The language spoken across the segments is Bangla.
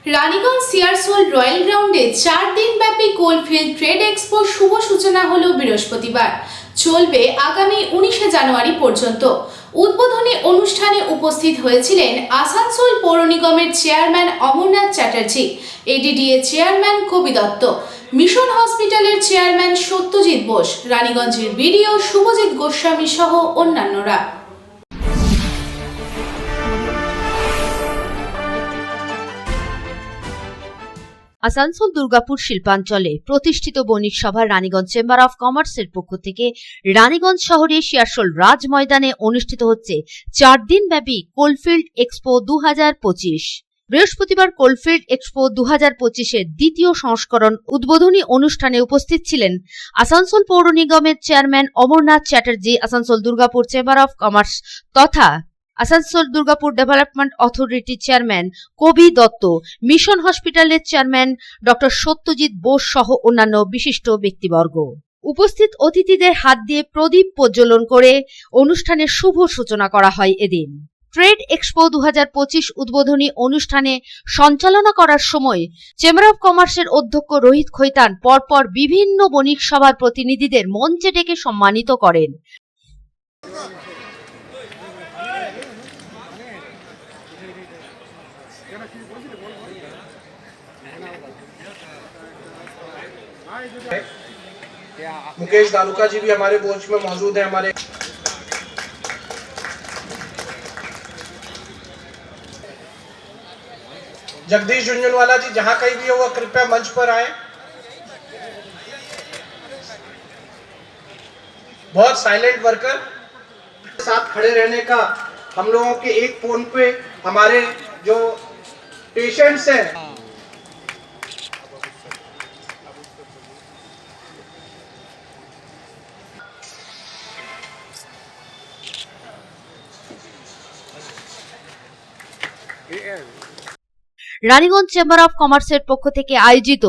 রানীগঞ্জ সিয়ারসোল রয়্যাল গ্রাউন্ডে 4 দিনব্যাপী কোলফিল্ড ট্রেড এক্সপো শুভ সূচনা হলো বৃহস্পতিবার। চলবে আগামী 19শে জানুয়ারি পর্যন্ত। উদ্বোধনী অনুষ্ঠানে উপস্থিত হয়েছিলেন আসানসোল পৌর নিগমের chairman Amarnath Chatterjee, ADDA chairman Kabi Dutta, mission হসপিটালের চেয়ারম্যান সত্যজিৎ বোস, রানীগঞ্জের বিডিও শুভজিৎ গোস্বামী সহ অন্যান্যরা। আসানসোল দুর্গাপুর শিল্পাঞ্চলে প্রতিষ্ঠিত বণিক সভা রানীগঞ্জ চেম্বার অফ কমার্সের পক্ষ থেকে রানীগঞ্জ শহরে সিয়ারসোল রাজ ময়দানে অনুষ্ঠিত হচ্ছে 4 দিনব্যাপী কোলফিল্ড এক্সপো 2025। বৃহস্পতিবার কোলফিল্ড এক্সপো 2025-এর দ্বিতীয় সংস্করণ উদ্বোধনী অনুষ্ঠানে উপস্থিত ছিলেন আসানসোল পৌর নিগমের chairman Amarnath Chatterjee, Asansol Durgapur chamber of commerce তথা Asansol Durgapur development authority chairman Kabi Dutta, mission হসপিটালের চেয়ারম্যান ডক্টর সত্যজিৎ বোস সহ অন্যান্য বিশিষ্ট ব্যক্তিবর্গ। উপস্থিত অতিথিদের হাত দিয়ে প্রদীপ প্রজ্বলন করে অনুষ্ঠানের শুভ সূচনা করা হয় এদিন। ট্রেড এক্সপো 2025 উদ্বোধনী অনুষ্ঠানে সঞ্চালনা করার সময় চেম্বার অফ কমার্সের অধ্যক্ষ রোহিত খৈতান পরপর বিভিন্ন বণিক সভার প্রতিনিধিদের মঞ্চে ডেকে সম্মানিত করেন। मुकेश दालुका जी भी हमारे बोर्ड में मौजूद है। हमारे जगदीश झुंझुनवाला जी जहां कहीं भी हो वो कृपया मंच पर आए। बहुत साइलेंट वर्कर साथ खड़े रहने का हम लोगों के एक फोन पे हमारे जो पेशेंट्स हैं রানীগঞ্জ চেম্বার অফ কমার্সের পক্ষ থেকে আয়োজিত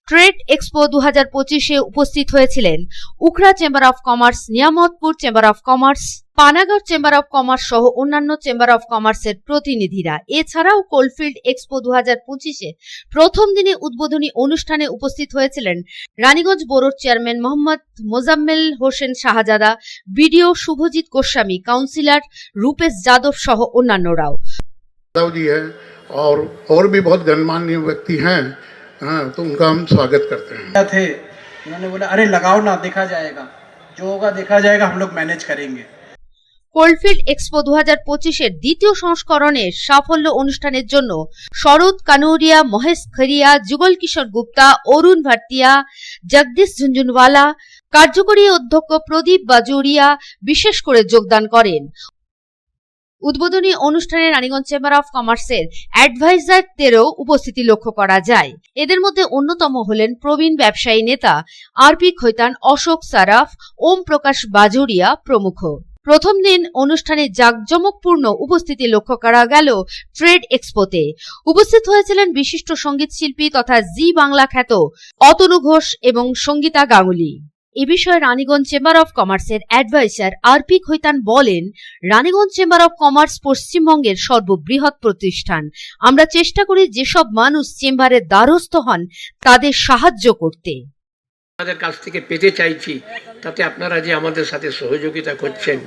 ট্রেড এক্সপো 2025-এ উপস্থিত হয়েছিলেন Ukhra chamber of commerce, Niamatpur chamber of commerce, Panagarh chamber of commerce সহ অন্যান্য চেম্বার অফ কমার্সের প্রতিনিধিরা। এছাড়াও কোলফিল্ড এক্সপো 2025-এ প্রথম দিনে উদ্বোধনী অনুষ্ঠানে উপস্থিত হয়েছিলেন রানীগঞ্জ বোরোর চেয়ারম্যান মোহাম্মদ মোজাম্মেল হোসেন শাহজাদা, বিডিও শুভজিৎ গোস্বামী, কাউন্সিলর রূপেশ যাদব সহ অন্যান্যরাও। और भी बहुत गणमान्य व्यक्ति हैं, तो उनका हम स्वागत करते हैं। थे उन्होंने बोला अरे लगाओ ना, देखा जाएगा, जो होगा देखा जाएगा, हम लोग मैनेज करेंगे। কোলফিল্ড এক্সপো 2025-এর দ্বিতীয় সংস্করণের সাফল্য অনুষ্ঠানের জন্য শরৎ কানুরিয়া, মহেশ খরিয়া, যুগল কিশোর গুপ্তা, অরুণ ভাটিয়া, জগদীশ ঝুনঝুনওয়ালা, কার্যকরী অধ্যক্ষ প্রদীপ বাজুরিয়া বিশেষ করে যোগদান করেন। উদ্বোধনী অনুষ্ঠানে রানীগঞ্জ চেম্বার অফ কমার্সের অ্যাডভাইজারদেরও উপস্থিতি লক্ষ্য করা যায়। এদের মধ্যে অন্যতম হলেন প্রবীণ ব্যবসায়ী নেতা আরপি খৈতান, অশোক সারাফ, ওম প্রকাশ বাজুরিয়া প্রমুখ। প্রথম দিন অনুষ্ঠানে জাঁকজমকপূর্ণ উপস্থিতি লক্ষ্য করা গেল ট্রেড এক্সপোতে। উপস্থিত হয়েছিলেন বিশিষ্ট সঙ্গীত শিল্পী তথা জি বাংলা খ্যাত অতনু ঘোষ এবং সঙ্গীতা গাঙ্গুলি। এ বিষয়ে রানীগঞ্জ চেম্বার অফ কমার্সের অ্যাডভাইজার আরপি খৈতান বলেন, রানীগঞ্জ চেম্বার অফ কমার্স পশ্চিমবঙ্গের সর্ববৃহৎ প্রতিষ্ঠান। আমরা চেষ্টা করি যেসব মানুষ চেম্বারের দ্বারস্থ হন তাদের সাহায্য করতে। আমাদের কাছ থেকে পেতে চাইছি, তাতে আপনারা যে আমাদের সাথে সহযোগিতা করছেন,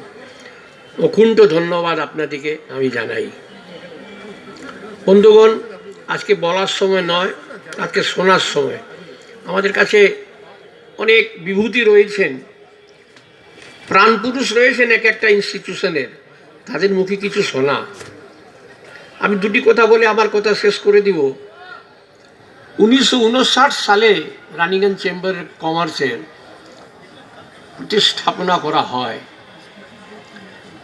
অকুণ্ঠ ধন্যবাদ আপনাদেরকে আমি জানাই। বন্ধুগণ, আজকে বলার সময় নয়, আজকে শোনার সময়। আমাদের কাছে অনেক বিভূতি রয়েছেন, প্রাণপুরুষ রয়েছেন এক একটা ইনস্টিটিউশনের, তাদের মুখে কিছু শোনা। আমি দুটি কথা বলে আমার কথা শেষ করে দিব। 1959 সালে রানীগঞ্জ চেম্বার কমার্সের প্রতিস্থাপনা করা হয়।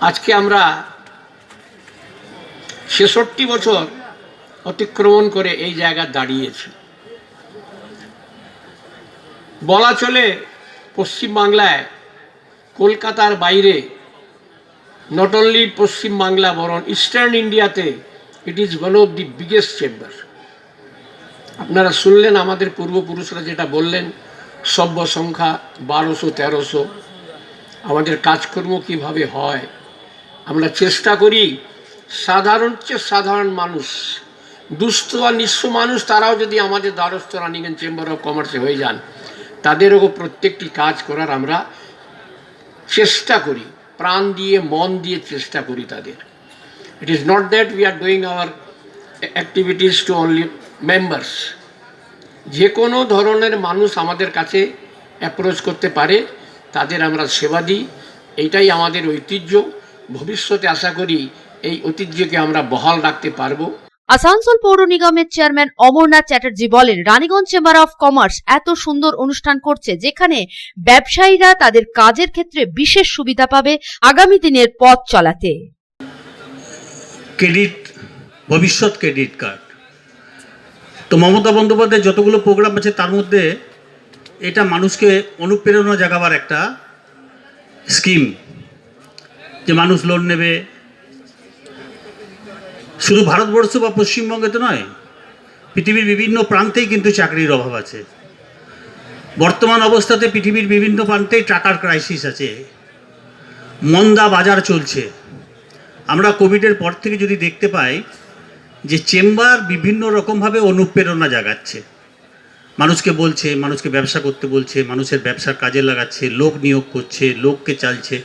আজকে আমরা 66 বছর অতিক্রমণ করে এই জায়গায় দাঁড়িয়েছি। বলা চলে পশ্চিমবাংলায়, কলকাতার বাইরে, নট অনলি পশ্চিমবাংলা বরং ইস্টার্ন ইন্ডিয়াতে it is one of the biggest chamber. আপনারা শুনলেন আমাদের পূর্বপুরুষরা যেটা বললেন, সভ্য সংখ্যা 1200-1300। আমাদের কাজকর্ম কিভাবে হয়, আমরা চেষ্টা করি সাধারণ মানুষ দুস্থ আর নিঃস্ব মানুষ তারাও যদি আমাদের দ্বারস্থ রানিগঞ্জ চেম্বার অফ কমার্সে হয়ে যান, তাদেরও প্রত্যেকটি কাজ করার আমরা চেষ্টা করি, প্রাণ দিয়ে মন দিয়ে চেষ্টা করি তাদের। It is not that we are doing hour activities two only members. যে কোনো ধরনের মানুষ আমাদের কাছে অ্যাপ্রোচ করতে পারে, তাদের আমরা সেবা দিই। এইটাই আমাদের ঐতিহ্য। ভবিষ্যতে আশা করি এই ঐতিহ্যকে আমরা বহাল রাখতে পারবো। আসানসোল পৌর নিগমের চেয়ারম্যান অমরনাথ চ্যাটার্জি বলেন, রানীগঞ্জ চেম্বার অফ কমার্স এত সুন্দর অনুষ্ঠান করছে যেখানে ব্যবসায়ীরা তাদের কাজের ক্ষেত্রে বিশেষ সুবিধা পাবে আগামী দিনের পথ চলাতে। ক্রেডিট, ভবিষ্যৎ ক্রেডিট কার্ড, তো মমতা বন্দ্যোপাধ্যায়ের যতগুলো প্রোগ্রাম আছে তার মধ্যে এটা মানুষকে অনুপ্রেরণা জাগাবার একটা স্কিম, যে মানুষ লোন নেবে। শুধু ভারতবর্ষ বা পশ্চিমবঙ্গে তো নয়, পৃথিবীর বিভিন্ন প্রান্তেই কিন্তু চাকরির অভাব আছে। বর্তমান অবস্থাতে পৃথিবীর বিভিন্ন প্রান্তেই টাকার ক্রাইসিস আছে, মন্দা বাজার চলছে। আমরা কোভিডের পর থেকে যদি দেখতে পাই যে চেম্বার বিভিন্ন রকমভাবে অনুপ্রেরণা জাগাচ্ছে, মানুষকে বলছে, মানুষকে ব্যবসা করতে বলছে, মানুষের ব্যবসার কাজে লাগাচ্ছে, লোক নিয়োগ করছে, লোককে চালছে।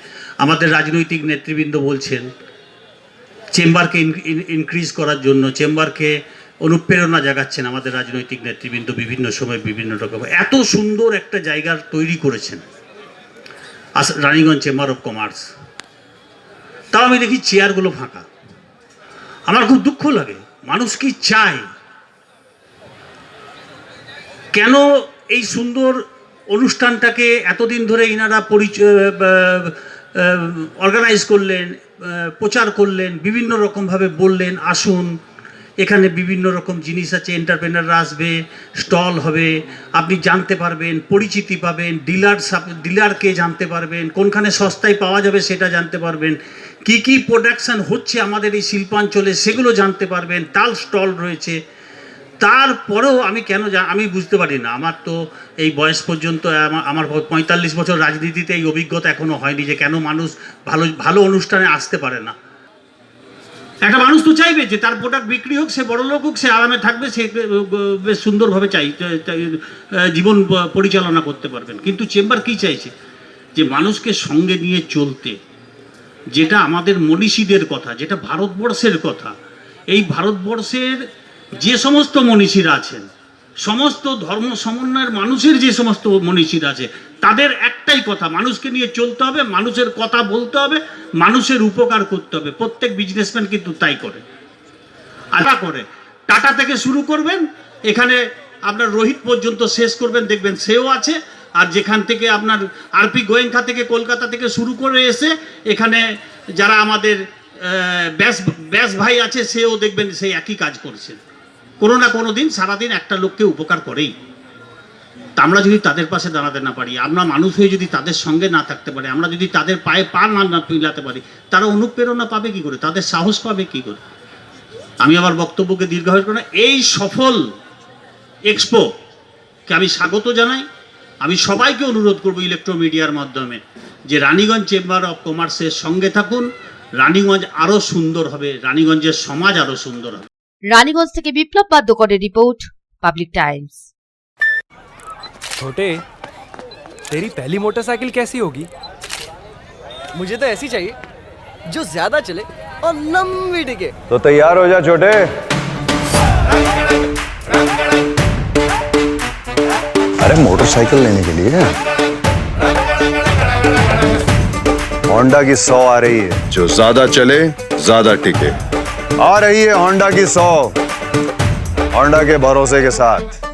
আমাদের রাজনৈতিক নেতৃবৃন্দ বলছেন চেম্বারকে ইনক্রিজ করার জন্য, চেম্বারকে অনুপ্রেরণা জাগাচ্ছেন আমাদের রাজনৈতিক নেতৃবৃন্দ বিভিন্ন সময় বিভিন্ন রকম। এত সুন্দর একটা জায়গা তৈরি করেছেন রানীগঞ্জ চেম্বার অফ কমার্স, তাও আমি দেখি চেয়ারগুলো ফাঁকা। আমার খুব দুঃখ লাগে। মানুষ কি চায়? কেন এই সুন্দর অনুষ্ঠানটাকে এতদিন ধরে ইনারা অর্গানাইজ করলেন, প্রচার করলেন, বিভিন্ন রকমভাবে বললেন আসুন, এখানে বিভিন্ন রকম জিনিস আছে, এন্টারপ্রেনাররা আসবে, স্টল হবে, আপনি জানতে পারবেন, পরিচিতি পাবেন, ডিলারকে জানতে পারবেন, কোনখানে সস্তায় পাওয়া যাবে সেটা জানতে পারবেন, কি কি প্রোডাকশান হচ্ছে আমাদের এই শিল্পাঞ্চলে সেগুলো জানতে পারবেন। তার স্টল রয়েছে। তারপরেও আমি বুঝতে পারি না, আমার তো এই বয়স পর্যন্ত আমার 45 বছর রাজনীতিতে এই অভিজ্ঞতা এখনও হয়নি যে কেন মানুষ ভালো অনুষ্ঠানে আসতে পারে না। একটা মানুষ তো চাইবে যে তার প্রোডাক্ট বিক্রি হোক, সে বড় লোক হোক, সে আরামে থাকবে, সে বেশ সুন্দরভাবে জীবন পরিচালনা করতে পারবেন। কিন্তু চেম্বার কি চাইছে? যে মানুষকে সঙ্গে নিয়ে চলতে, যেটা আমাদের মনীষীদের কথা, যেটা ভারতবর্ষের কথা। এই ভারতবর্ষের যে সমস্ত মনীষীরা আছেন, সমস্ত ধর্ম সমন্বয়ের মানুষের যে সমস্ত মনীষীরা আছে, তাদের একটাই কথা, মানুষকে নিয়ে চলতে হবে, মানুষের কথা বলতে হবে, মানুষের উপকার করতে হবে। প্রত্যেক বিজনেসম্যান কিন্তু তাই করে। টাটা থেকে শুরু করবেন, এখানে আপনার রোহিত পর্যন্ত শেষ করবেন, দেখবেন সেও আছে। আর যেখান থেকে আপনার আরপি গোয়েঙ্কা থেকে কলকাতা থেকে শুরু করে এসে এখানে যারা আমাদের ব্যাস ভাই আছে, সেও দেখবেন সেই একই কাজ করছেন। কোনো না কোনো দিন সারাদিন একটা লোককে উপকার করেই। তা আমরা যদি তাদের পাশে দাঁড়াতে না পারি, আমরা মানুষ হয়ে যদি তাদের সঙ্গে না থাকতে পারি, আমরা যদি তাদের পায়ে পা না মিলাতে পারি, তারা অনুপ্রেরণা পাবে কি করে? তাদের সাহস পাবে কি করে? আমি আমার বক্তব্যকে দীর্ঘায়িত করি না। এই সফল এক্সপোকে আমি স্বাগত জানাই। আমি সবাইকে অনুরোধ করব ইলেকট্রো মিডিয়ার মাধ্যমে যে রানীগঞ্জ চেম্বার অফ কমার্সের সঙ্গে থাকুন। রানীগঞ্জ আরো সুন্দর হবে, রানীগঞ্জের সমাজ আরো সুন্দর হবে। রানীগঞ্জ থেকে বিপ্লব বাদ্যকরের রিপোর্ট, পাবলিক টাইমস। छोटे, तेरी पहली मोटरसाइकिल कैसी होगी? मुझे तो ऐसी चाहिए जो ज्यादा चले और लंबी टिके। तो तैयार हो जा छोटे। अरे मोटरसाइकिल लेने के लिए होंडा की 100 आ रही है, जो ज्यादा चले ज्यादा टिके। आ रही है होंडा की 100, होंडा के भरोसे के साथ।